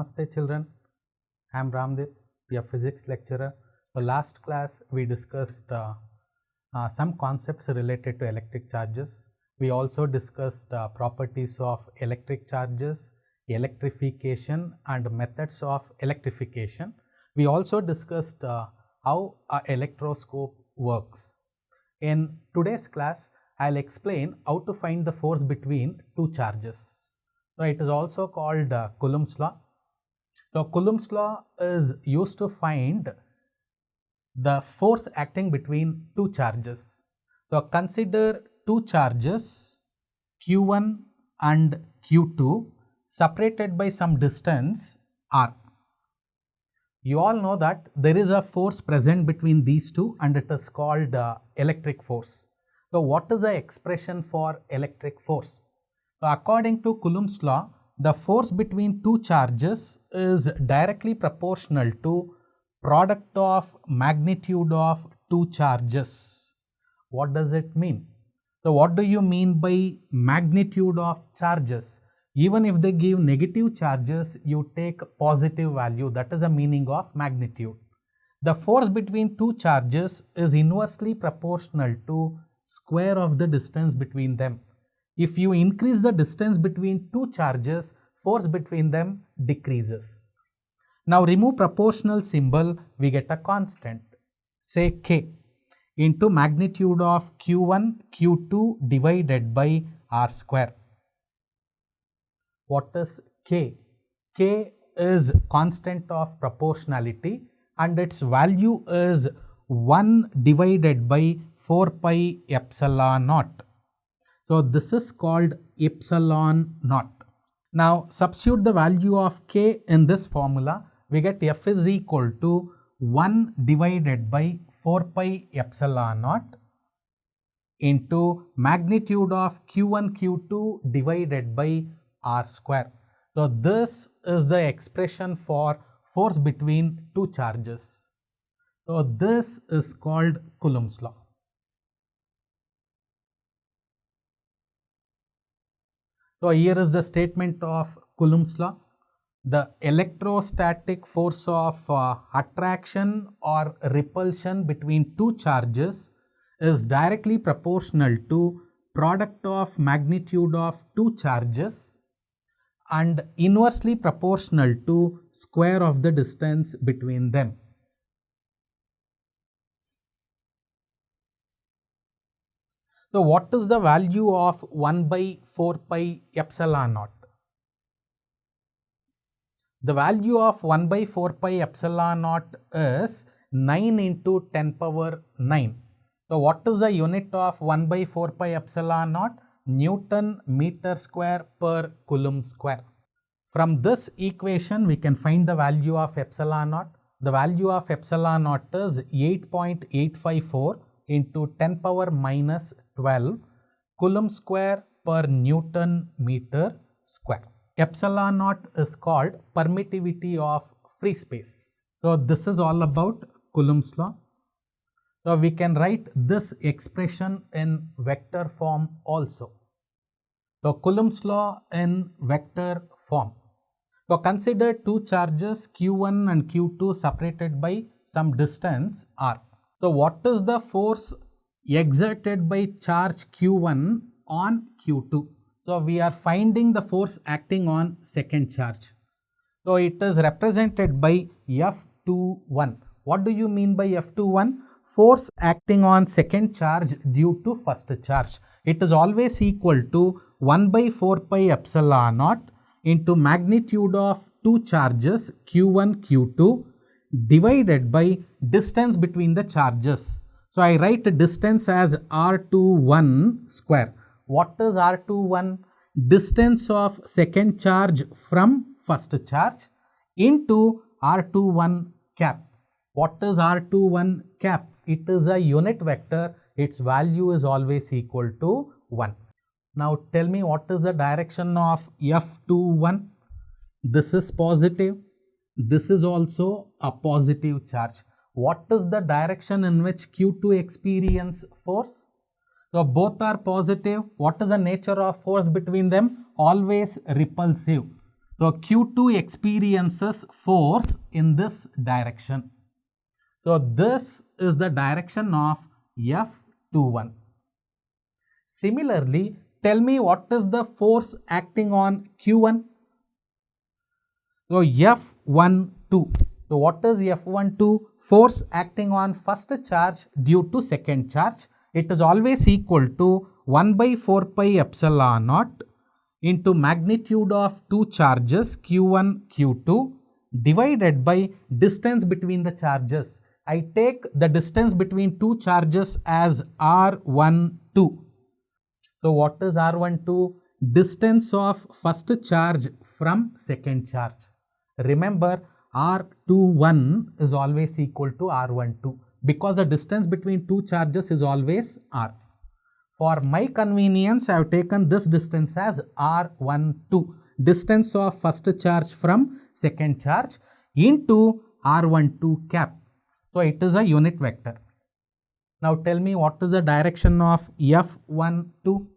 Namaste children, I am Ramdev, your physics lecturer. So last class we discussed some concepts related to electric charges. We also discussed properties of electric charges, electrification and methods of electrification. We also discussed how an electroscope works. In today's class, I'll explain how to find the force between two charges. So it is also called Coulomb's law. So Coulomb's law is used to find the force acting between two charges. So consider two charges Q1 and Q2 separated by some distance R. You all know that there is a force present between these two and it is called electric force. So what is the expression for electric force? So according to Coulomb's law, the force between two charges is directly proportional to product of magnitude of two charges. What does it mean? So what do you mean by magnitude of charges? Even if they give negative charges, you take positive value. That is the meaning of magnitude. The force between two charges is inversely proportional to square of the distance between them. If you increase the distance between two charges, force between them decreases. Now remove proportional symbol, we get a constant, say K, into magnitude of Q1, Q2 divided by R square. What is K? K is constant of proportionality and its value is 1 divided by 4 pi epsilon naught. So this is called epsilon naught. Now substitute the value of K in this formula, we get F is equal to 1 divided by 4 pi epsilon naught into magnitude of Q1 Q2 divided by R square. So this is the expression for force between two charges. So this is called Coulomb's law. So here is the statement of Coulomb's law. The electrostatic force of attraction or repulsion between two charges is directly proportional to product of magnitude of two charges and inversely proportional to square of the distance between them. So what is the value of 1 by 4 pi epsilon naught? The value of 1 by 4 pi epsilon naught is 9 into 10 power 9. So what is the unit of 1 by 4 pi epsilon naught? Newton meter square per Coulomb square. From this equation we can find the value of epsilon naught. The value of epsilon naught is 8.854 into 10 power minus 12 Coulomb square per Newton meter square. Epsilon naught is called permittivity of free space. So this is all about Coulomb's law. So we can write this expression in vector form also. So Coulomb's law in vector form. So consider two charges Q1 and Q2 separated by some distance R. So what is the force exerted by charge Q1 on Q2? So we are finding the force acting on second charge. So it is represented by F21. What do you mean by F21? Force acting on second charge due to first charge. It is always equal to 1 by 4 pi epsilon naught into magnitude of two charges Q1, Q2 divided by distance between the charges. So I write distance as R21 square. What is R21? Distance of second charge from first charge into R21 cap. What is R21 cap? It is a unit vector. Its value is always equal to 1. Now tell me what is the direction of F21? This is positive. This is also a positive charge. What is the direction in which Q2 experience force? So both are positive. What is the nature of force between them? Always repulsive. So Q2 experiences force in this direction. So this is the direction of F21. Similarly, tell me what is the force acting on Q1? So F12. So what is F12? Force acting on first charge due to second charge. It is always equal to 1 by 4 pi epsilon naught into magnitude of two charges Q1, Q2 divided by distance between the charges. I take the distance between two charges as R12. So what is R12? Distance of first charge from second charge. Remember, R21 is always equal to R12 because the distance between two charges is always R. For my convenience, I have taken this distance as R12, distance of first charge from second charge into R12 cap. So it is a unit vector. Now tell me what is the direction of F12?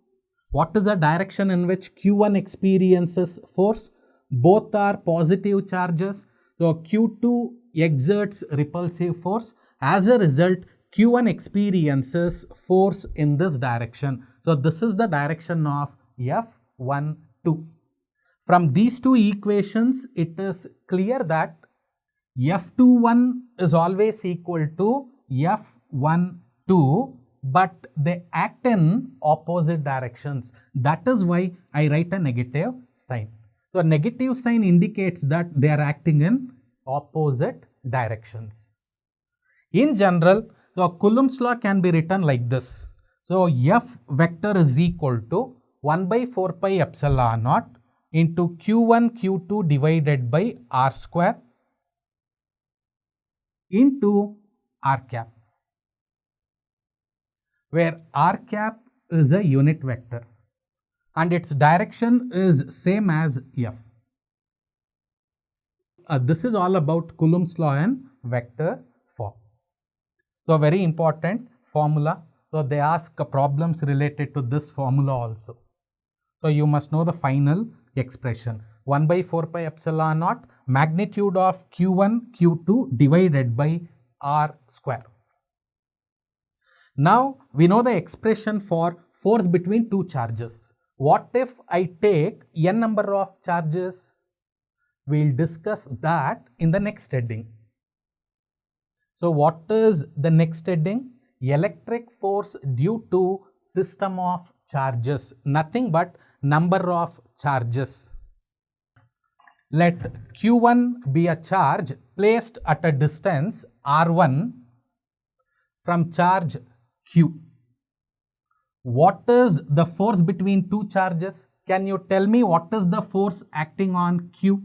What is the direction in which Q1 experiences force? Both are positive charges. So Q2 exerts repulsive force. As a result, Q1 experiences force in this direction. So this is the direction of F12. From these two equations, it is clear that F21 is always equal to F12, but they act in opposite directions. That is why I write a negative sign. So a negative sign indicates that they are acting in opposite directions. In general, the Coulomb's law can be written like this. So F vector is equal to 1 by 4 pi epsilon naught into Q1, Q2 divided by R square into R cap, where R cap is a unit vector and its direction is same as F. This is all about Coulomb's law in vector form. So very important formula. So they ask problems related to this formula also. So you must know the final expression. 1 by 4 pi epsilon naught magnitude of Q1, Q2 divided by R square. Now we know the expression for force between two charges. What if I take n number of charges? We will discuss that in the next heading. So what is the next heading? Electric force due to system of charges. Nothing but number of charges. Let Q1 be a charge placed at a distance R1 from charge Q. What is the force between two charges? Can you tell me what is the force acting on Q?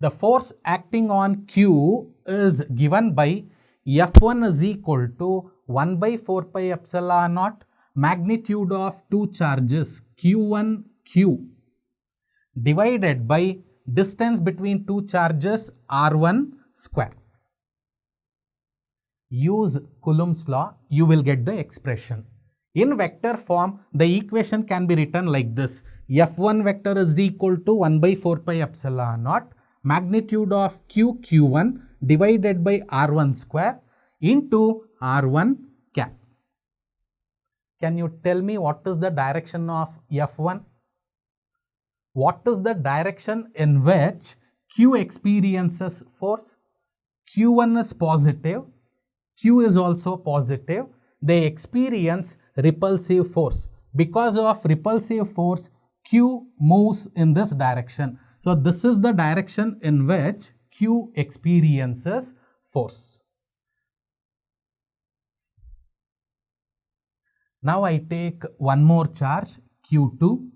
The force acting on Q is given by F1 is equal to 1 by 4 pi epsilon naught magnitude of two charges Q1, Q divided by distance between two charges R1 square. Use Coulomb's law, you will get the expression. In vector form, the equation can be written like this. F1 vector is equal to 1 by 4 pi epsilon naught magnitude of Q1 divided by R1 square into R1 cap. Can you tell me what is the direction of F1? What is the direction in which Q experiences force? Q1 is positive, Q is also positive. They experience repulsive force. Because of repulsive force, Q moves in this direction. So this is the direction in which Q experiences force. Now I take one more charge, Q2.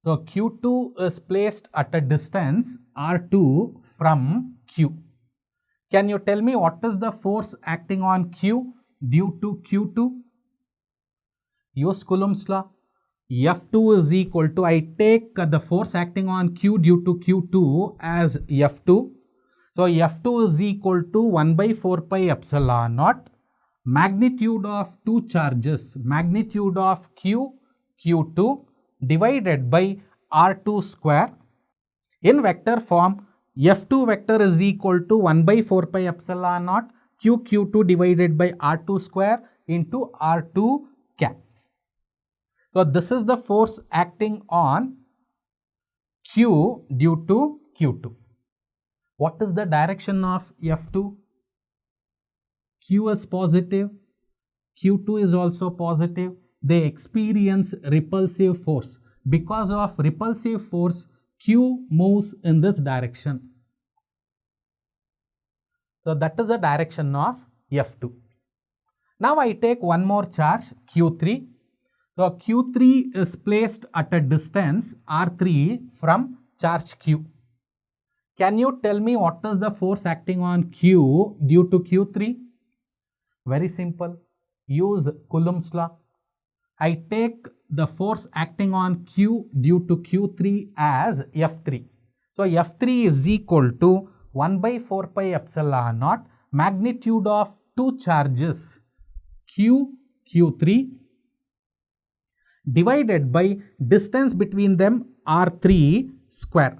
So Q2 is placed at a distance R2 from Q. Can you tell me what is the force acting on Q due to Q2? Use Coulomb's law. F2 is equal to, I take the force acting on Q due to Q2 as F2. So F2 is equal to 1 by 4 pi epsilon naught magnitude of two charges, magnitude of Q, Q2 divided by R2 square In vector form, F2 vector is equal to 1 by 4 pi epsilon naught Q2 divided by R2 square into R2 cap. So this is the force acting on Q due to Q2. What is the direction of F2? Q is positive, Q2 is also positive. They experience repulsive force. Because of repulsive force, Q moves in this direction. So that is the direction of F2. Now I take one more charge, Q3. So Q3 is placed at a distance R3 from charge Q. Can you tell me what is the force acting on Q due to Q3? Very simple. Use Coulomb's law. I take the force acting on Q due to Q3 as F3. So F3 is equal to 1 by 4 pi epsilon naught magnitude of two charges Q3 divided by distance between them R3 square.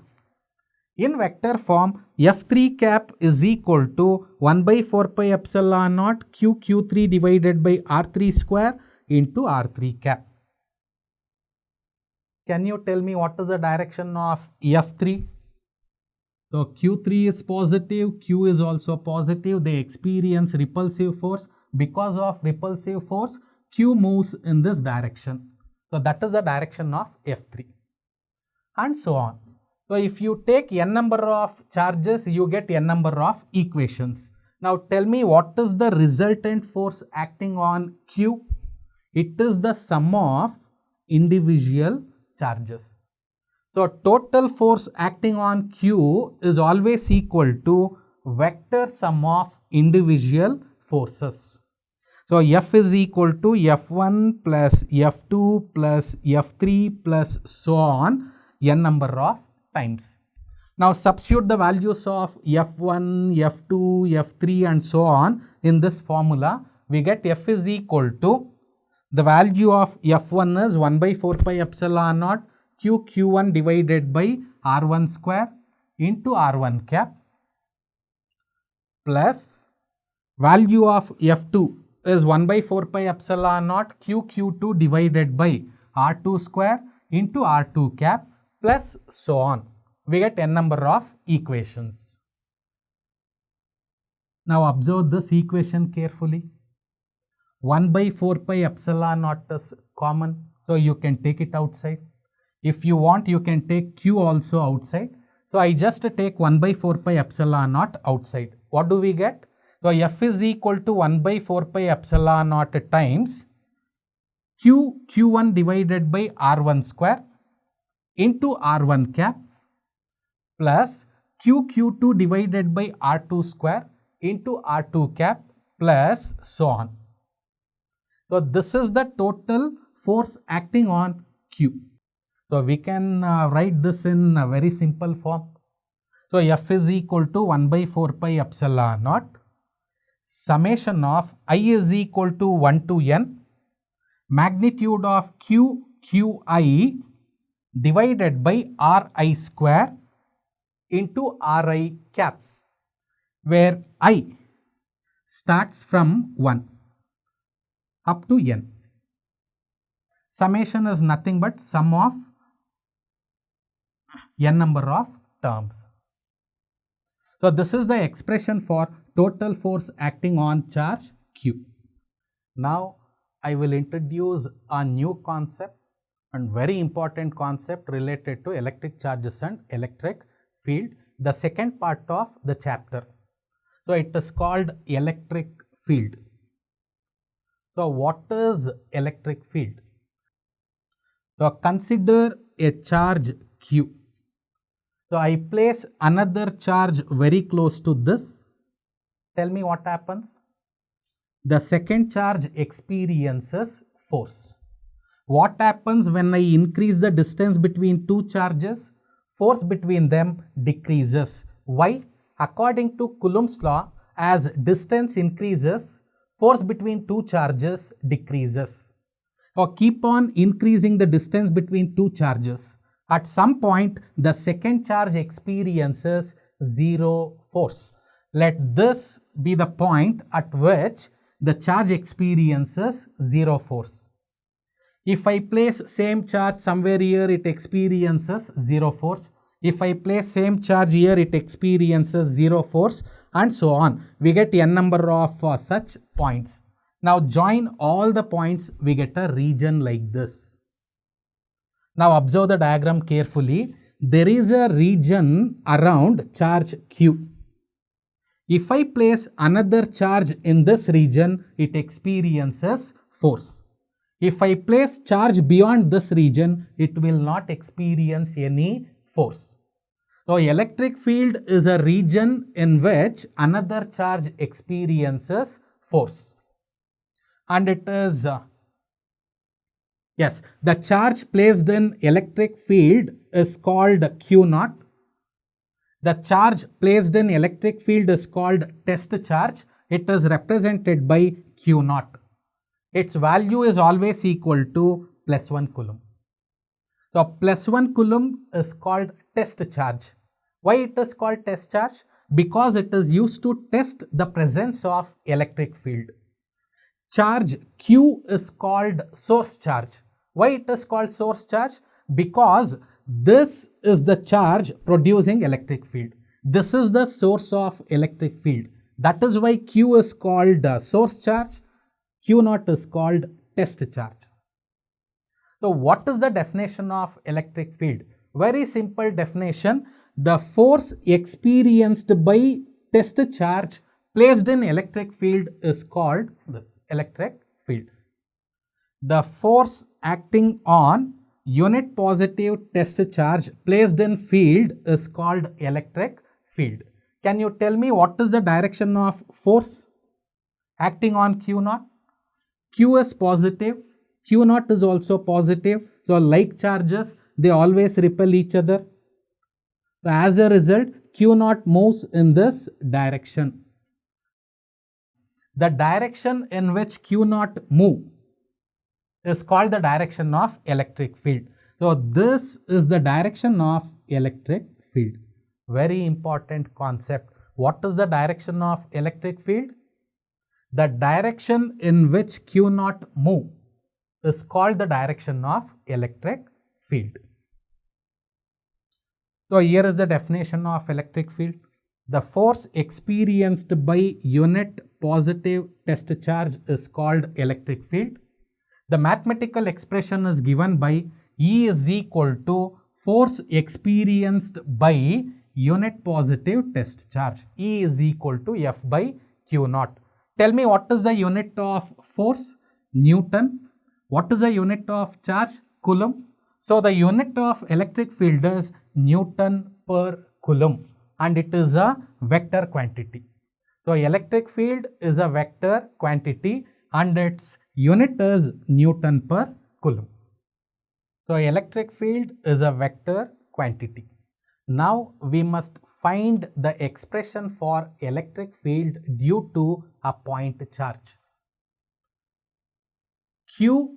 In vector form, F3 cap is equal to 1 by 4 pi epsilon naught Q3 divided by R3 square into R3 cap. Can you tell me what is the direction of F3? So Q3 is positive, Q is also positive. They experience repulsive force. Because of repulsive force, Q moves in this direction. So that is the direction of F3. And so on. So if you take n number of charges, you get n number of equations. Now tell me what is the resultant force acting on Q? It is the sum of individual charges. So total force acting on Q is always equal to vector sum of individual forces. So F is equal to F1 plus F2 plus F3 plus so on n number of times. Now substitute the values of F1, F2, F3 and so on in this formula. We get F is equal to, the value of F1 is 1 by 4 pi epsilon naught Q1 divided by R1 square into R1 cap plus value of F2 is 1 by 4 pi epsilon naught Q2 divided by R2 square into R2 cap plus so on. We get n number of equations. Now observe this equation carefully. 1 by 4 pi epsilon naught is common, so you can take it outside. If you want, you can take Q also outside. So I just take 1 by 4 pi epsilon naught outside. What do we get? So F is equal to 1 by 4 pi epsilon naught times Q1 divided by R1 square into R1 cap plus Q2 divided by R2 square into R2 cap plus so on. So this is the total force acting on Q. So we can write this in a very simple form. So F is equal to 1 by 4 pi epsilon naught summation of I is equal to 1 to n magnitude of QI divided by Ri square into Ri cap, where I starts from 1 up to n. Summation is nothing but sum of n number of terms. So this is the expression for total force acting on charge Q. Now I will introduce a new concept and very important concept related to electric charges and electric field, the second part of the chapter. So it is called electric field. So what is electric field? So consider a charge Q. So I place another charge very close to this. Tell me what happens? The second charge experiences force. What happens when I increase the distance between two charges? Force between them decreases. Why? According to Coulomb's law, as distance increases, force between two charges decreases. Or keep on increasing the distance between two charges. At some point, the second charge experiences zero force. Let this be the point at which the charge experiences zero force. If I place same charge somewhere here, it experiences zero force. If I place same charge here, it experiences zero force, and so on. We get n number of such points. Now join all the points, we get a region like this. Now observe the diagram carefully. There is a region around charge Q. If I place another charge in this region, it experiences force. If I place charge beyond this region, it will not experience any force. So electric field is a region in which another charge experiences force. And it is, yes, the charge placed in electric field is called Q0. The charge placed in electric field is called test charge. It is represented by Q0. Its value is always equal to plus 1 coulomb. So plus 1 coulomb is called test charge. Why it is called test charge? Because it is used to test the presence of electric field. Charge Q is called source charge. Why it is called source charge? Because this is the charge producing electric field. This is the source of electric field. That is why Q is called source charge. Q0 is called test charge. So what is the definition of electric field? Very simple definition. The force experienced by test charge placed in electric field is called this electric field. The force acting on unit positive test charge placed in field is called electric field. Can you tell me what is the direction of force acting on Q0? Q is positive, Q0 is also positive. So like charges, they always repel each other. So as a result, Q0 moves in this direction. The direction in which Q0 move is called the direction of electric field. So this is the direction of electric field. Very important concept. What is the direction of electric field? The direction in which Q0 move is called the direction of electric field. So here is the definition of electric field. The force experienced by unit positive test charge is called electric field. The mathematical expression is given by E is equal to force experienced by unit positive test charge. E is equal to F by Q0. Tell me what is the unit of force? Newton. What is the unit of charge? Coulomb. So the unit of electric field is Newton per Coulomb, and it is a vector quantity. So electric field is a vector quantity and its unit is Newton per Coulomb. So electric field is a vector quantity. Now we must find the expression for electric field due to a point charge. Q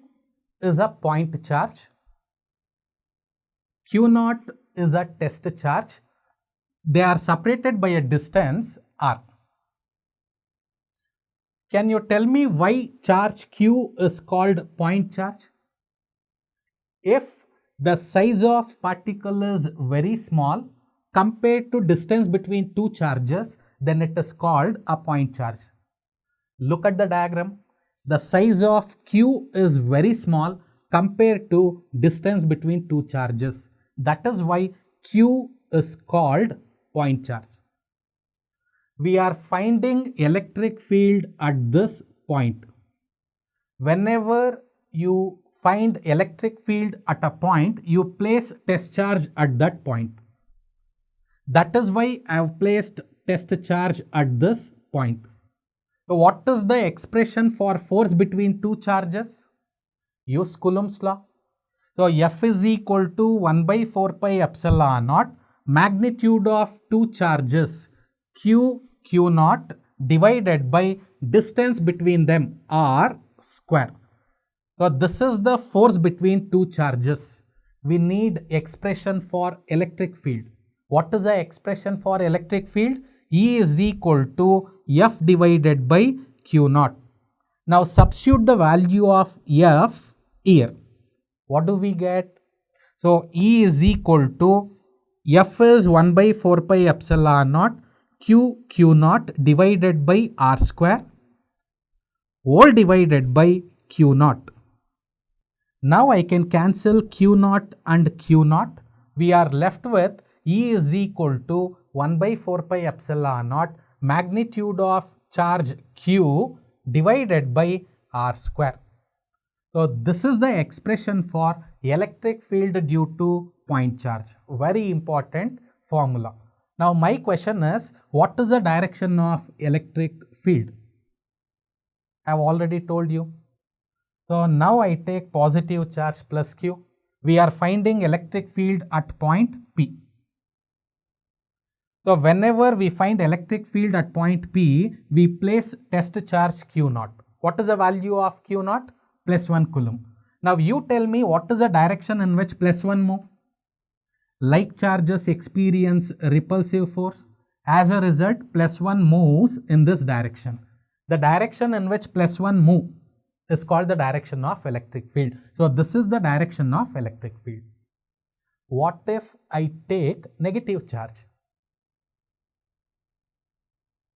is a point charge. Q0 is a test charge. They are separated by a distance r. Can you tell me why charge Q is called point charge? If the size of particle is very small compared to distance between two charges, then it is called a point charge. Look at the diagram. The size of Q is very small compared to distance between two charges. That is why Q is called point charge. We are finding electric field at this point. Whenever you find electric field at a point, you place test charge at that point. That is why I have placed test charge at this point. So what is the expression for force between two charges? Use Coulomb's law. So F is equal to 1 by 4 pi epsilon naught, magnitude of two charges Q, Q0 divided by distance between them R square. So this is the force between two charges. we need expression for electric field. What is the expression for electric field? E is equal to F divided by Q naught. Now substitute the value of F here. What do we get? So E is equal to F is 1 by 4 pi epsilon naught Q naught divided by R square whole divided by Q naught. Now I can cancel Q naught and Q naught. We are left with E is equal to 1 by 4 pi epsilon naught magnitude of charge Q divided by R square. So this is the expression for electric field due to point charge. Very important formula. Now my question is, what is the direction of electric field? I have already told you. So now I take positive charge plus Q. We are finding electric field at point P. So whenever we find electric field at point P, we place test charge Q naught. What is the value of Q naught? Plus 1 coulomb. Now you tell me what is the direction in which plus 1 move? Like charges experience repulsive force. As a result, plus 1 moves in this direction. The direction in which plus 1 move is called the direction of electric field. So this is the direction of electric field. What if I take negative charge?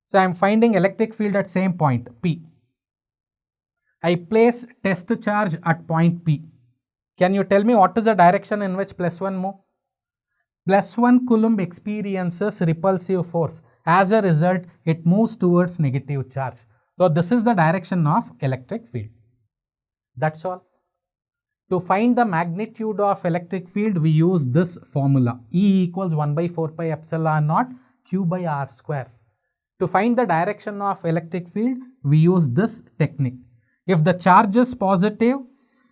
So I am finding electric field at same point P. I place test charge at point P. Can you tell me what is the direction in which plus 1 move? Plus 1 coulomb experiences repulsive force. As a result, it moves towards negative charge. So this is the direction of electric field. That's all. To find the magnitude of electric field, we use this formula. E equals 1 by 4 pi epsilon naught Q by R square. To find the direction of electric field, we use this technique. If the charge is positive,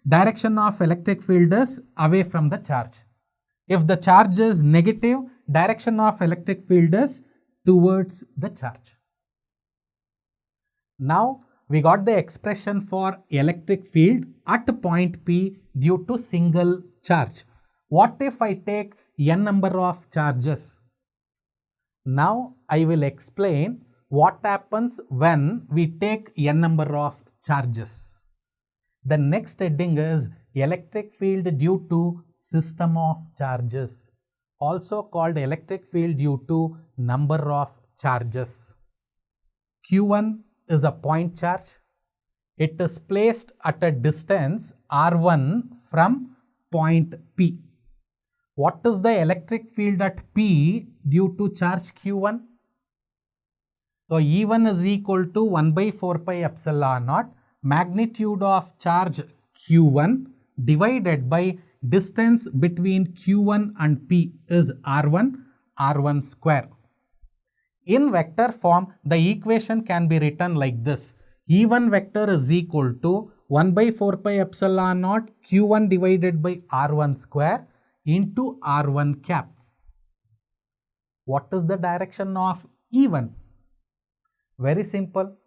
direction of electric field is away from the charge. If the charge is negative, direction of electric field is towards the charge. Now we got the expression for electric field at point P due to single charge. What if I take n number of charges? Now I will explain what happens when we take n number of charges. The next heading is electric field due to system of charges, also called electric field due to number of charges. Q1 is a point charge. It is placed at a distance R1 from point P. What is the electric field at P due to charge Q1? So E1 is equal to 1 by 4 pi epsilon naught magnitude of charge Q1 divided by distance between Q1 and P is R1 square. In vector form, the equation can be written like this. E1 vector is equal to 1 by 4 pi epsilon naught Q1 divided by R1 square into R1 cap. What is the direction of E1? Very simple.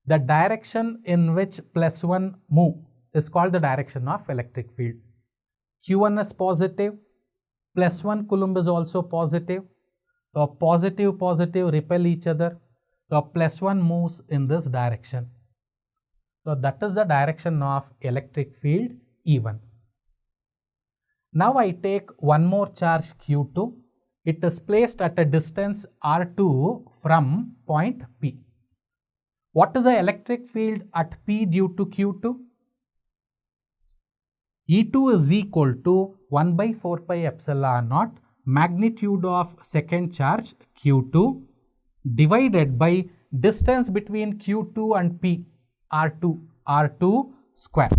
The direction in which plus 1 move is called the direction of electric field. Q1 is positive, plus 1 coulomb is also positive. So positive repel each other. So plus 1 moves in this direction. So that is the direction of electric field E1. Now I take one more charge Q2. It is placed at a distance R2 from point P. What is the electric field at P due to Q2? E2 is equal to 1 by 4 pi epsilon naught magnitude of second charge Q2 divided by distance between Q2 and P R2 square.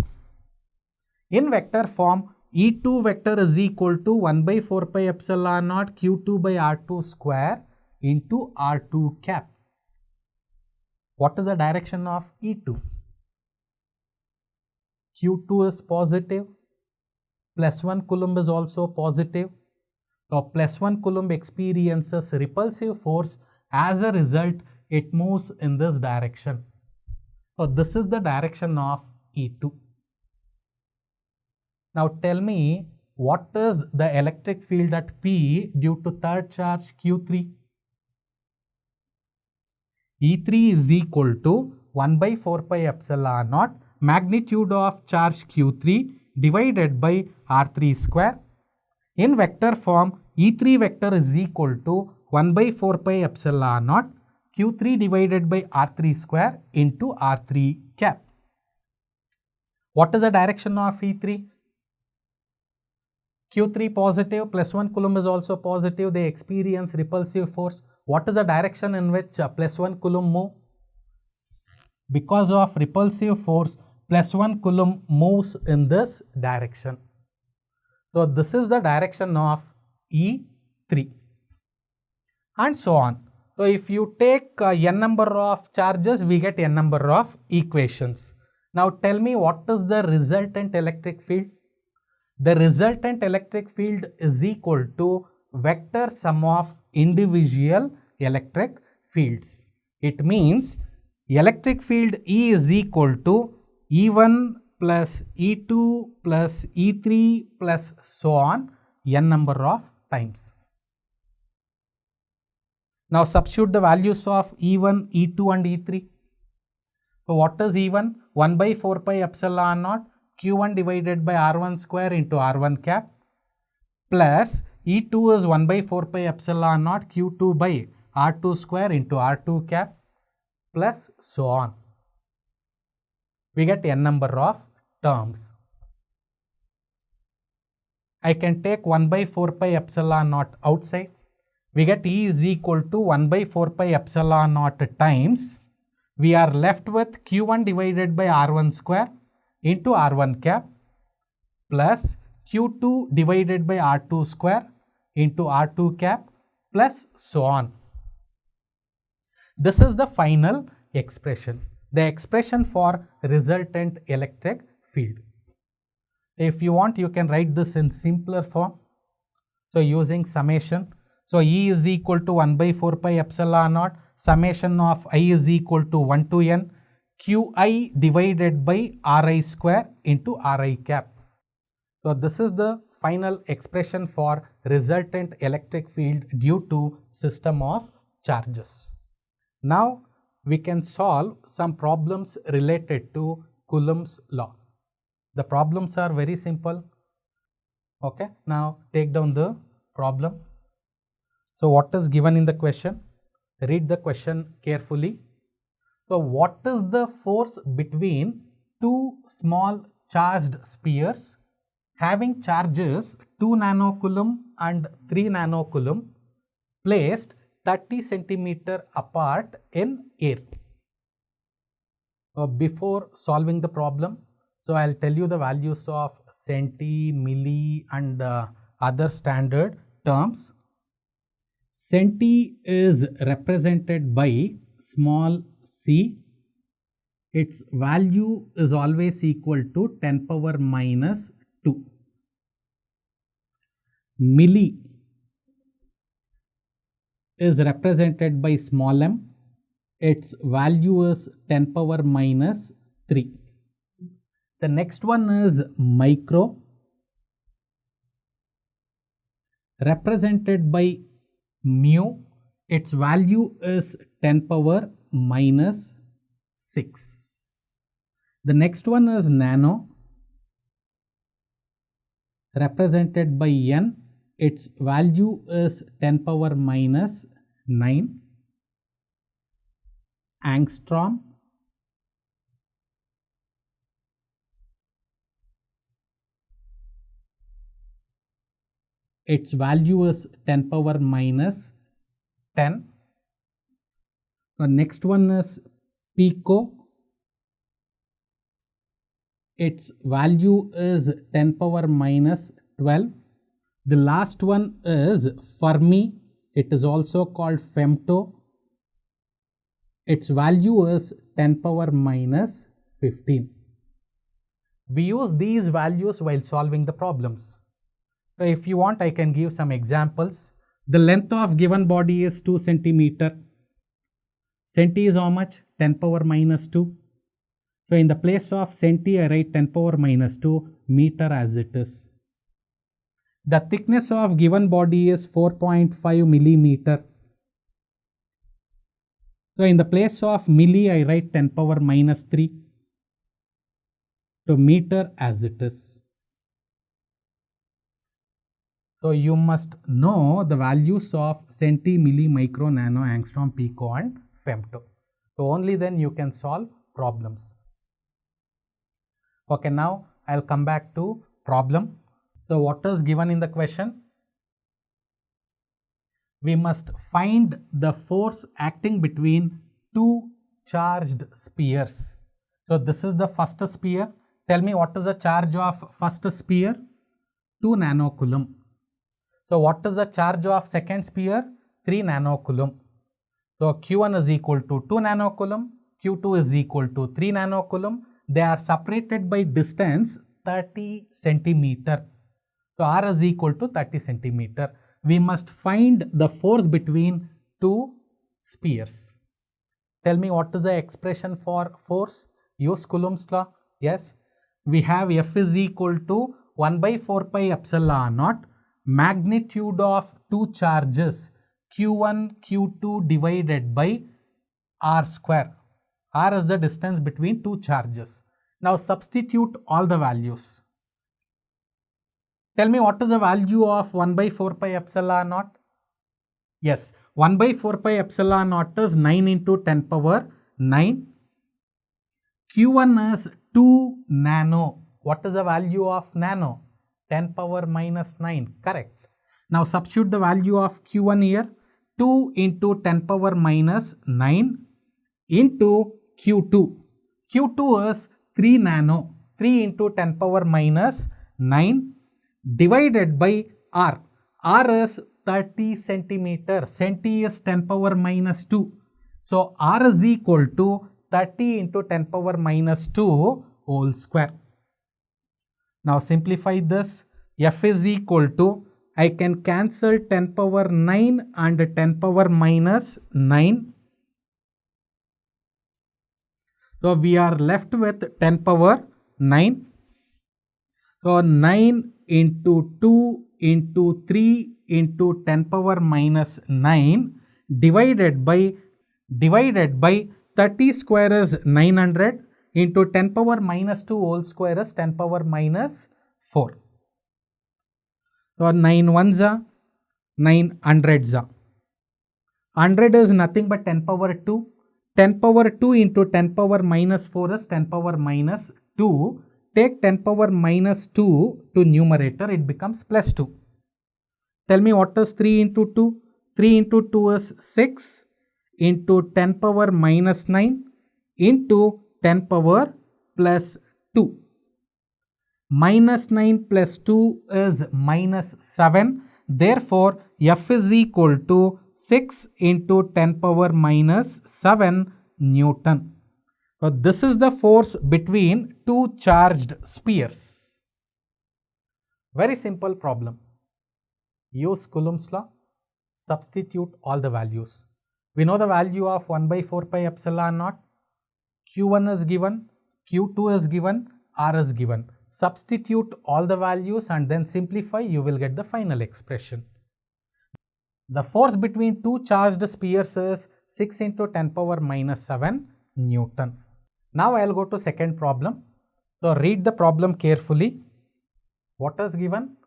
In vector form, E2 vector is equal to 1 by 4 pi epsilon naught Q2 by R2 square into R2 cap. What is the direction of E2? Q2 is positive, plus 1 coulomb is also positive. So plus 1 coulomb experiences repulsive force. As a result, it moves in this direction. So this is the direction of E2. Now tell me, what is the electric field at P due to third charge Q3? E3 is equal to 1 by 4 pi epsilon naught magnitude of charge Q3 divided by R3 square. In vector form, E3 vector is equal to 1 by 4 pi epsilon naught Q3 divided by R3 square into R3 cap. What is the direction of E3? Q3 positive, plus 1 coulomb is also positive. They experience repulsive force. What is the direction in which plus 1 coulomb move? Because of repulsive force, plus 1 coulomb moves in this direction. So this is the direction of E3 and so on. So if you take n number of charges, we get n number of equations. Now tell me, what is the resultant electric field? The resultant electric field is equal to vector sum of individual electric fields. It means electric field E is equal to E1 plus E2 plus E3 plus so on n number of times. Now substitute the values of E1, E2 and E3. So what is E1? 1 by 4 pi epsilon naught Q1 divided by R1 square into R1 cap plus E2 is 1 by 4 pi epsilon naught Q2 by R2 square into R2 cap plus so on. We get n number of terms. I can take 1 by 4 pi epsilon naught outside. We get E is equal to 1 by 4 pi epsilon naught times. We are left with Q1 divided by R1 square into R1 cap plus Q2 divided by R2 square into R2 cap plus so on. This is the final expression, the expression for resultant electric field. If you want, you can write this in simpler form. So using summation. So E is equal to 1 by 4 pi epsilon naught summation of I is equal to 1 to n Qi divided by Ri square into Ri cap. So this is the final expression for resultant electric field due to system of charges. Now we can solve some problems related to Coulomb's law. The problems are very simple. Okay, now take down the problem. So what is given in the question? Read the question carefully. So what is the force between two small charged spheres having charges 2 nanocoulomb and 3 nanocoulomb placed 30 centimeter apart in air? Before solving the problem, so I'll tell you the values of centi, milli and other standard terms. Centi is represented by small c. Its value is always equal to 10 power minus 2. Milli is represented by small m. Its value is 10 power minus 3. The next one is micro, represented by mu. Its value is 10 power minus 6. The next one is nano, represented by n. Its value is 10 power minus 9. Angstrom, its value is 10 power minus 10. The next one is pico. Its value is 10 power minus 12. The last one is Fermi. It is also called femto. Its value is 10 power minus 15. We use these values while solving the problems. So if you want, I can give some examples. The length of given body is 2 centimeter. Centi is how much? 10 power minus 2. So in the place of centi, I write 10 power minus 2. meter as it is. The thickness of given body is 4.5 millimeter. So in the place of milli, I write 10 power minus 3 to meter as it is. So you must know the values of centi, milli, micro, nano, angstrom, pico and femto. So only then you can solve problems. Okay, now I'll come back to problem. So what is given in the question? We must find the force acting between two charged spheres. So this is the first sphere. Tell me what is the charge of first sphere? 2 nanocoulomb. So what is the charge of second sphere? 3 nanocoulomb. So Q1 is equal to 2 nanocoulomb, Q2 is equal to 3 nanocoulomb. They are separated by distance 30 centimeter. So R is equal to 30 centimeter. We must find the force between two spheres. Tell me what is the expression for force? Use Coulomb's law. Yes. We have F is equal to 1 by 4 pi epsilon naught magnitude of two charges Q1, Q2 divided by R square. R is the distance between two charges. Now substitute all the values. Tell me what is the value of 1 by 4 pi epsilon naught? Yes, 1 by 4 pi epsilon naught is 9 into 10 power 9. Q1 is 2 nano. What is the value of nano? 10 power minus 9. Correct. Now substitute the value of Q1 here. 2 into 10 power minus 9 into Q2. Q2 is 3 nano. 3 into 10 power minus 9 divided by R. R is 30 centimeter. Centi is 10 power minus 2. So R is equal to 30 into 10 power minus 2 whole square. Now simplify this. F is equal to, I can cancel 10 power 9 and 10 power minus 9. So we are left with 10 power 9. So 9 into 2 into 3 into 10 power minus 9 divided by 30 square is 900 into 10 power minus 2 whole square is 10 power minus 4. So 9 ones are 9 hundreds are. 100 is nothing but 10 power 2. 10 power 2 into 10 power minus 4 is 10 power minus 2. Take 10 power minus 2 to numerator, it becomes plus 2. Tell me what is 3 into 2? 3 into 2 is 6 into 10 power minus 9 into 10 power plus 2. Minus 9 plus 2 is minus 7. Therefore, F is equal to 6 into 10 power minus 7 Newton. So this is the force between two charged spheres. Very simple problem. Use Coulomb's law. Substitute all the values. We know the value of 1 by 4 pi epsilon naught. Q1 is given, Q2 is given, R is given. Substitute all the values and then simplify, you will get the final expression. The force between two charged spheres is 6 into 10 power minus 7 Newton. Now I will go to second problem. So read the problem carefully. What is given?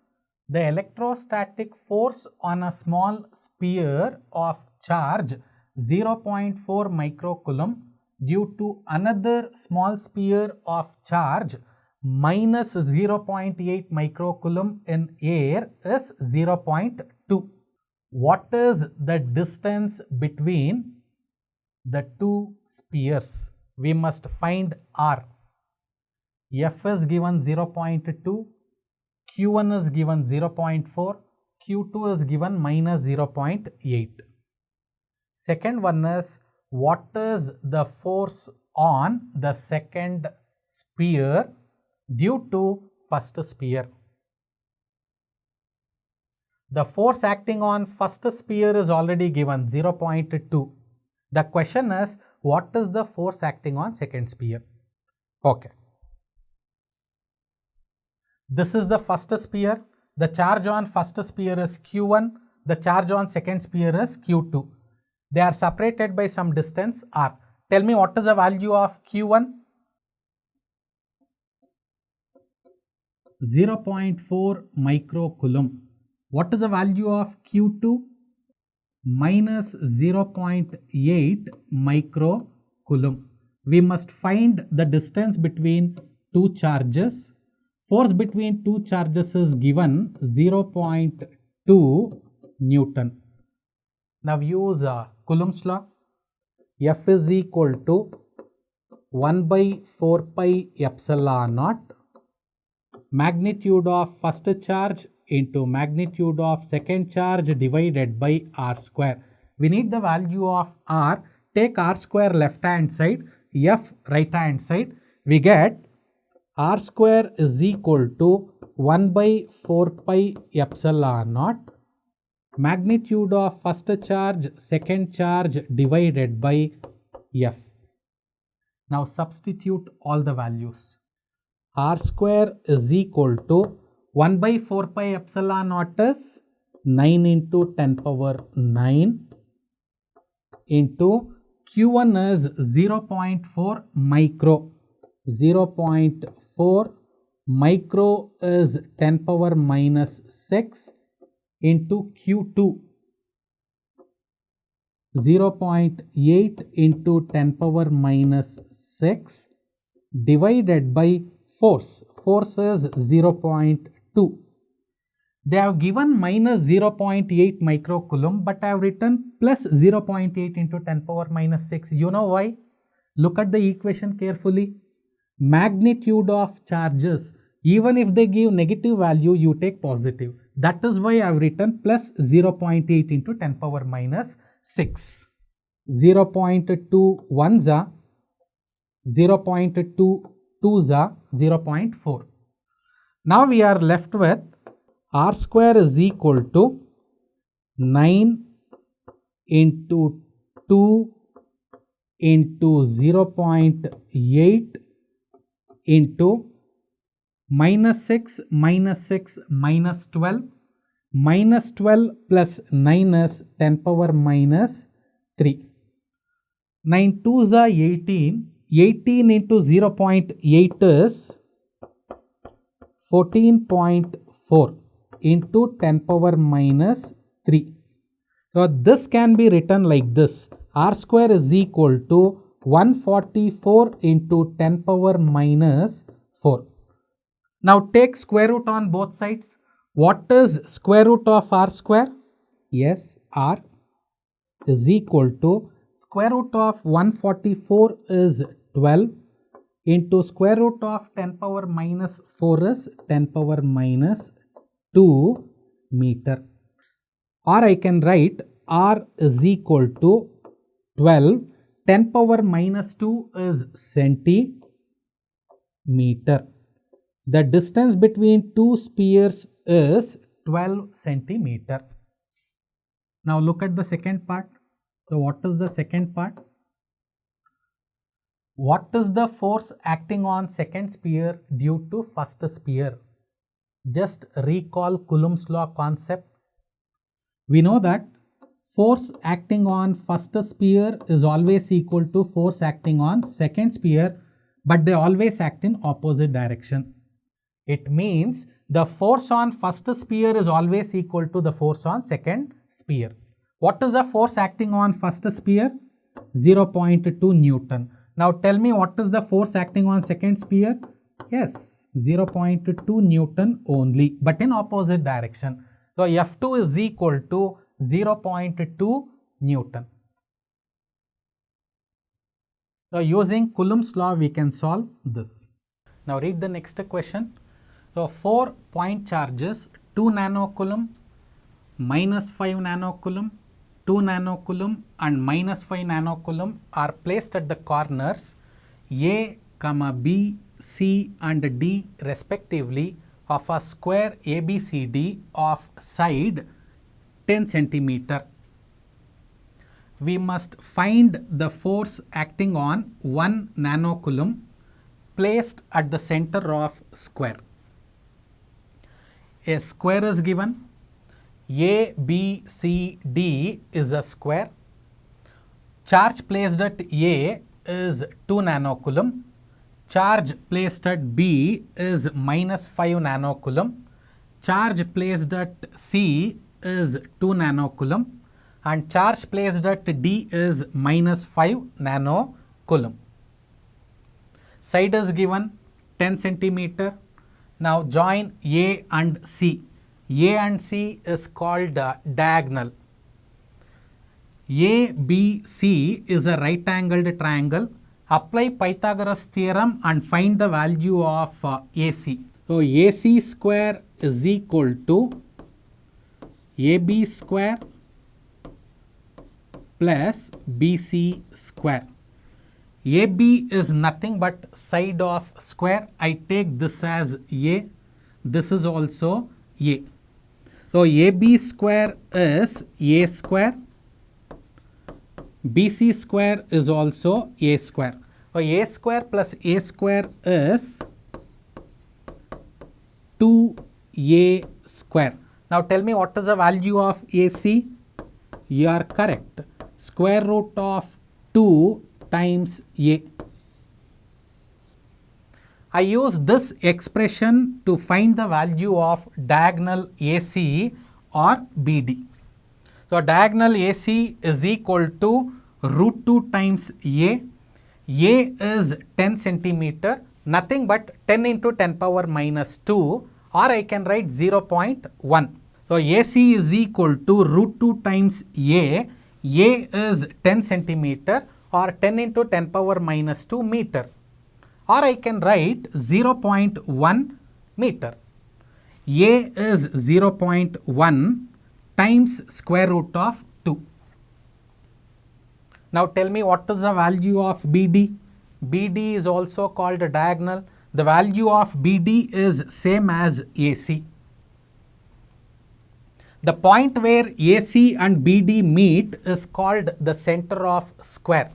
The electrostatic force on a small sphere of charge 0.4 microcoulomb due to another small sphere of charge minus 0.8 microcoulomb in air is 0.2. What is the distance between the two spheres? We must find R. F is given 0.2, Q1 is given 0.4, Q2 is given minus 0.8. Second one is, what is the force on the second sphere due to first sphere? The force acting on first sphere is already given 0.2. The question is, what is the force acting on second sphere? Okay. This is the first sphere. The charge on first sphere is Q1. The charge on second sphere is Q2. They are separated by some distance r. Tell me what is the value of Q1? 0.4 microcoulomb. What is the value of Q2? Minus 0.8 microcoulomb. We must find the distance between two charges. Force between two charges is given 0.2 Newton. Now use Coulomb's law. F is equal to 1 by 4 pi epsilon naught magnitude of first charge into magnitude of second charge divided by r square. We need the value of r. Take r square left hand side, f right hand side. We get r square is equal to 1 by 4 pi epsilon naught magnitude of first charge second charge divided by f. Now substitute all the values. R square is equal to 1 by 4 pi epsilon naught is 9 into 10 power 9 into Q1 is 0.4 micro. 0.4 micro is 10 power minus 6 into Q2. 0.8 into 10 power minus 6 divided by force. Force is 0.2. They have given minus 0.8 microcoulomb, but I have written plus 0.8 into 10 power minus 6. You know why? Look at the equation carefully. Magnitude of charges, even if they give negative value, you take positive. That is why I have written plus 0.8 into 10 power minus 6. 0.2 ones are 0.2 2s are 0.4. Now we are left with r square is equal to 9 into 2 into 0.8 into minus 6 minus 6 minus 12. Minus 12 plus 9 is 10 power minus 3. 9 2s are 18. 18 into 0.8 is 14.4 into 10 power minus 3. So this can be written like this. R square is equal to 144 into 10 power minus 4. Now take square root on both sides. What is square root of r square? Yes, r is equal to square root of 144 is 12 into square root of 10 power minus 4 is 10 power minus 2 meter. Or I can write r is equal to 12. 10 power minus 2 is centimeter. The distance between two spheres is 12 centimeter. Now look at the second part. So what is the second part? What is the force acting on second sphere due to first sphere? Just recall Coulomb's law concept. We know that force acting on first sphere is always equal to force acting on second sphere, but they always act in opposite direction. It means the force on first sphere is always equal to the force on second sphere. What is the force acting on first sphere? 0.2 Newton. Now tell me what is the force acting on second sphere? Yes, 0.2 Newton only, but in opposite direction. So F2 is equal to 0.2 Newton. So using Coulomb's law we can solve this. Now read the next question. So 4 point charges, 2 nanocoulomb, minus 5 nanocoulomb, 2 nanocoulomb and minus 5 nanocoulomb are placed at the corners A, B, C and D respectively of a square ABCD of side 10 centimeter. We must find the force acting on 1 nanocoulomb placed at the center of square. A square is given. A, B, C, D is a square. Charge placed at A is 2 nanocoulomb. Charge placed at B is minus 5 nanocoulomb. Charge placed at C is 2 nanocoulomb. And charge placed at D is minus 5 nanocoulomb. Side is given 10 centimeter. Now join A and C. A and C is called diagonal. ABC is a right angled triangle. Apply Pythagoras theorem and find the value of AC. So AC square is equal to AB square plus BC square. AB is nothing but side of square. I take this as A. This is also A. So AB square is A square. BC square is also A square. So A square plus A square is 2A square. Now tell me what is the value of AC? You are correct. Square root of 2 times A. I use this expression to find the value of diagonal AC or BD. So diagonal AC is equal to root 2 times A. A is 10 centimeter, nothing but 10 into 10 power minus 2, or I can write 0.1. So AC is equal to root 2 times A. A is 10 centimeter or 10 into 10 power minus 2 meter, or I can write 0.1 meter. A is 0.1 times square root of 2. Now tell me what is the value of BD? BD is also called a diagonal. The value of BD is same as AC. The point where AC and BD meet is called the center of square.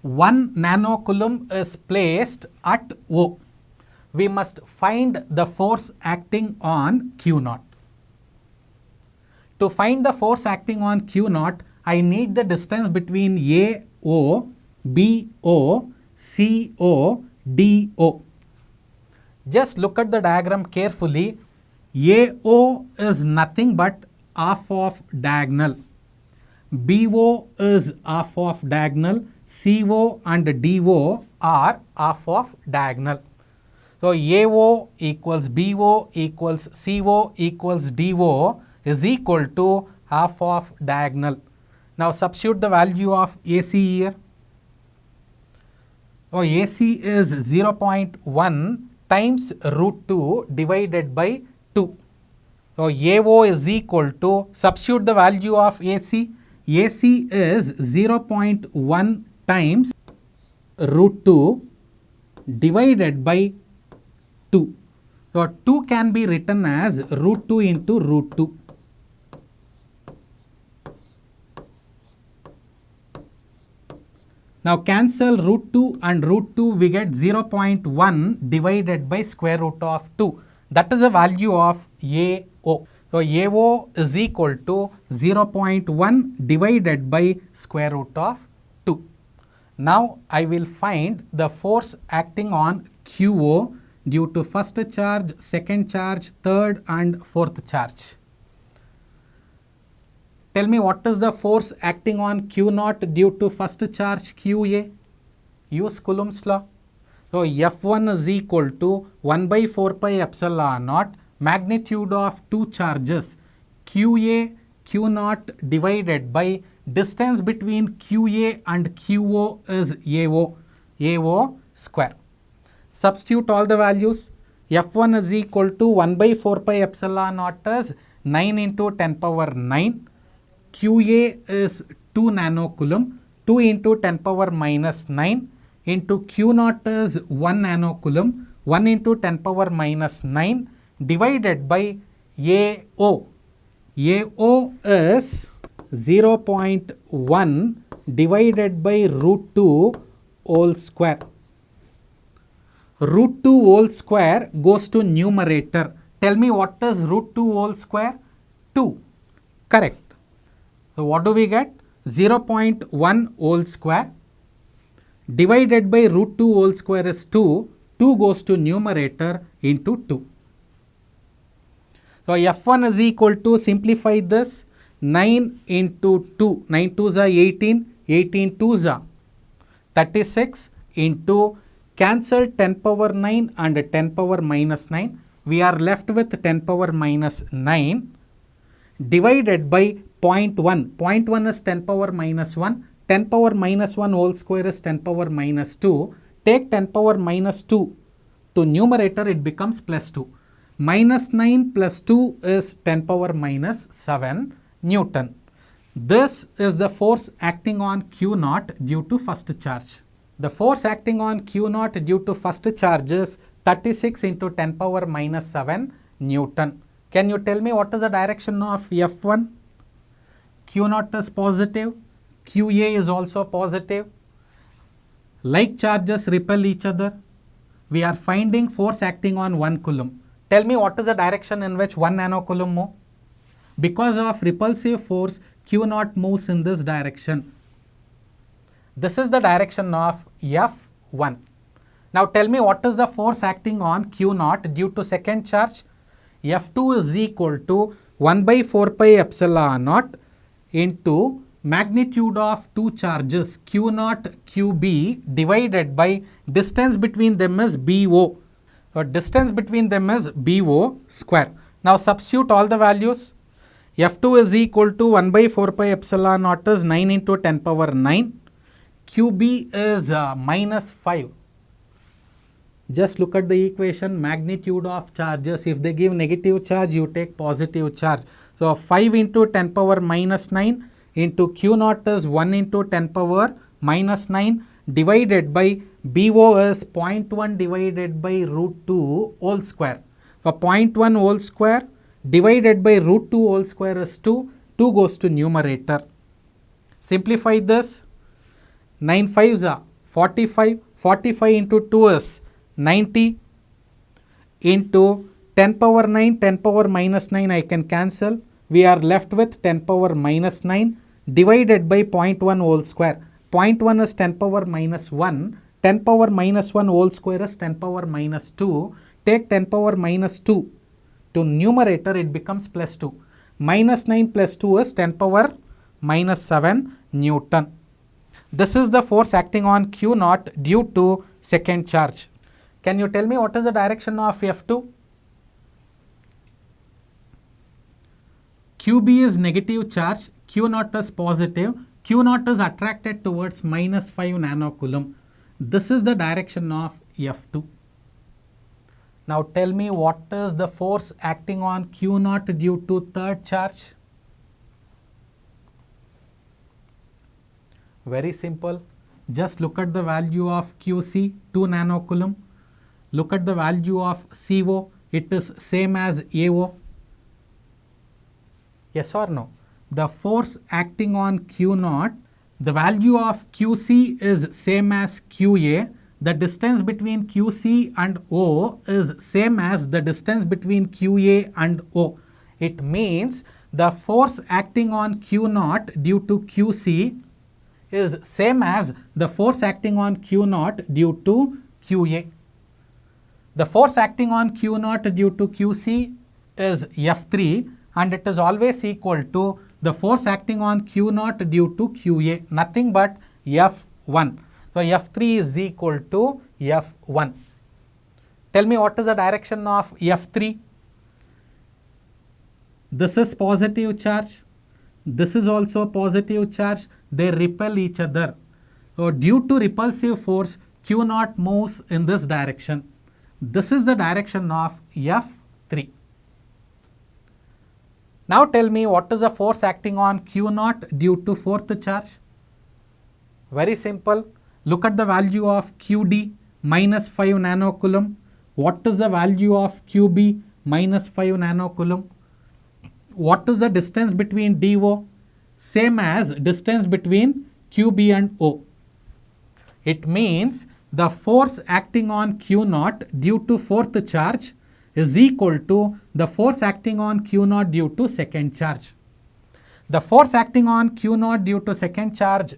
1 nanocoulomb is placed at O. We must find the force acting on Q naught. To find the force acting on Q naught, I need the distance between AO, BO, CO, DO. Just look at the diagram carefully. AO is nothing but half of diagonal. BO is half of diagonal. CO and DO are half of diagonal. So AO equals BO equals CO equals DO is equal to half of diagonal. Now substitute the value of AC here. So AC is 0.1 times root 2 divided by 2. So AO is equal to, substitute the value of AC. AC is 0.1 times root 2 divided by 2. So 2 can be written as root 2 into root 2. Now cancel root 2 and root 2, we get 0.1 divided by square root of 2. That is the value of AO. So AO is equal to 0.1 divided by square root of 2. Now I will find the force acting on QO due to first charge, second charge, third and fourth charge. Tell me what is the force acting on Q naught due to first charge QA? Use Coulomb's law. So F1 is equal to 1 by 4 pi epsilon naught magnitude of two charges QA, Q naught divided by distance between QA and QO is AO square. Substitute all the values. F1 is equal to 1 by 4 pi epsilon naught is 9 into 10 power 9. QA is 2 nanocoulomb, 2 into 10 power minus 9 into Q naught is 1 nanocoulomb, 1 into 10 power minus 9 divided by AO. AO is 0.1 divided by root 2 whole square. Root 2 whole square goes to numerator. Tell me what is root 2 whole square? 2. Correct. So what do we get? 0.1 whole square divided by root 2 whole square is 2. 2 goes to numerator into 2. So F1 is equal to, simplify this, 9 into 2. 9 2s are 18. 18 2s are 36 into, cancel 10 power 9 and 10 power minus 9. We are left with 10 power minus 9 divided by 0.1. 0.1 is 10 power minus 1. 10 power minus 1 whole square is 10 power minus 2. Take 10 power minus 2 to numerator, it becomes plus 2. Minus 9 plus 2 is 10 power minus 7 Newton. This is the force acting on Q naught due to first charge. The force acting on Q naught due to first charge is 36 into 10 power minus 7 Newton. Can you tell me what is the direction of F1? Q naught is positive. QA is also positive. Like charges repel each other. We are finding force acting on 1 coulomb. Tell me what is the direction in which 1 nanocoulomb move? Because of repulsive force, Q naught moves in this direction. This is the direction of F1. Now tell me what is the force acting on Q naught due to second charge? F2 is equal to 1 by 4 pi epsilon naught into magnitude of two charges Q naught QB divided by distance between them is BO. So distance between them is BO square. Now substitute all the values. F2 is equal to 1 by 4 pi epsilon naught is 9 into 10 power 9. QB is minus 5. Just look at the equation, magnitude of charges. If they give negative charge, you take positive charge. So 5 into 10 power minus 9 into Q naught is 1 into 10 power minus 9 divided by BO is 0.1 divided by root 2 whole square. So 0.1 whole square divided by root 2 whole square is 2. 2 goes to numerator. Simplify this. 9 5s are 45. 45 into 2 is 90 into 10 power 9, 10 power minus 9 I can cancel. We are left with 10 power minus 9 divided by 0.1 whole square. 0.1 is 10 power minus 1. 10 power minus 1 whole square is 10 power minus 2. Take 10 power minus 2 to numerator, it becomes plus 2. Minus 9 plus 2 is 10 power minus 7 Newton. This is the force acting on Q naught due to second charge. Can you tell me what is the direction of F2? QB is negative charge, Q naught is positive, Q naught is attracted towards minus 5 nanocoulomb. This is the direction of F2. Now tell me what is the force acting on Q naught due to third charge? Very simple. Just look at the value of QC, 2 nanocoulomb. Look at the value of CO, it is same as AO. Yes or no? The force acting on Q naught, the value of QC is same as QA. The distance between QC and O is same as the distance between QA and O. It means the force acting on Q naught due to QC is same as the force acting on Q naught due to QA. The force acting on Q naught due to QC is F3 and it is always equal to the force acting on Q naught due to QA, nothing but F1. So F3 is equal to F1. Tell me what is the direction of F3? This is positive charge. This is also positive charge. They repel each other. So due to repulsive force, Q naught moves in this direction. This is the direction of F3. Now tell me what is the force acting on Q naught due to fourth charge? Very simple. Look at the value of QD, minus 5 nanocoulomb. What is the value of QB? Minus 5 nanocoulomb. What is the distance between DO? Same as distance between QB and O. It means the force acting on Q naught due to fourth charge is equal to the force acting on Q naught due to second charge. The force acting on Q naught due to second charge,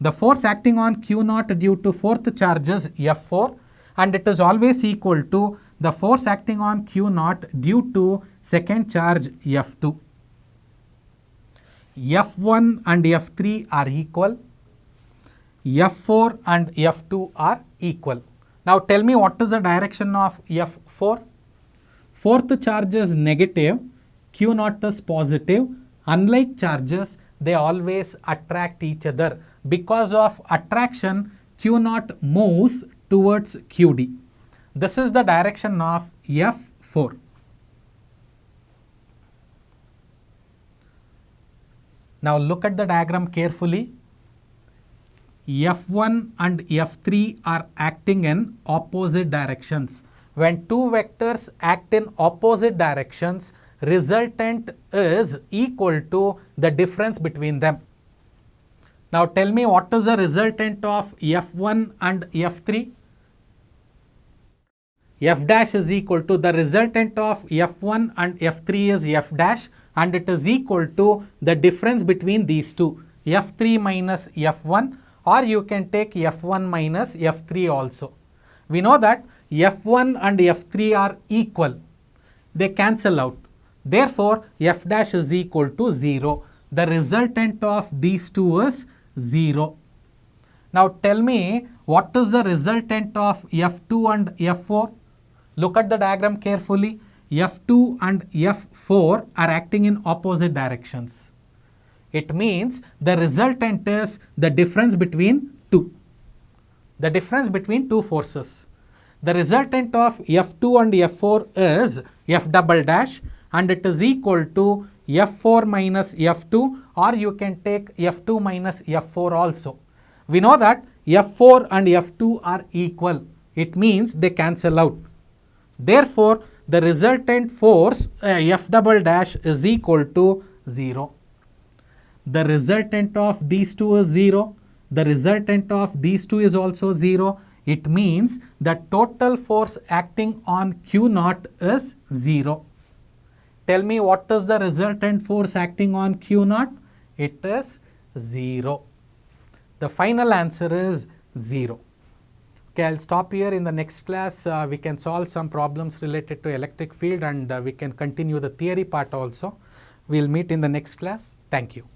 the force acting on Q naught due to fourth charge is F4, and it is always equal to the force acting on Q naught due to second charge F2. F1 and F3 are equal. F4 and F2 are equal. Now tell me what is the direction of F4? Fourth charge is negative, Q naught is positive. Unlike charges, they always attract each other. Because of attraction, Q naught moves towards QD. This is the direction of F4. Now look at the diagram carefully. F1 and F3 are acting in opposite directions. When two vectors act in opposite directions, resultant is equal to the difference between them. Now tell me what is the resultant of F1 and F3? F dash is equal to the resultant of F1 and F3 is F dash, and it is equal to the difference between these two, F3 minus F1, or you can take F1 minus F3 also. We know that F1 and F3 are equal. They cancel out. Therefore, F dash is equal to 0. The resultant of these two is 0. Now tell me what is the resultant of F2 and F4? Look at the diagram carefully. F2 and F4 are acting in opposite directions. It means the resultant is the difference between two. The difference between two forces. The resultant of F2 and F4 is F double dash, and it is equal to F4 minus F2, or you can take F2 minus F4 also. We know that F4 and F2 are equal. It means they cancel out. Therefore, the resultant force F double dash is equal to 0. The resultant of these two is 0. The resultant of these two is also 0. It means the total force acting on Q naught is 0. Tell me what is the resultant force acting on Q naught? It is 0. The final answer is 0. Okay, I'll stop here. In the next class, we can solve some problems related to electric field, and we can continue the theory part also. We'll meet in the next class. Thank you.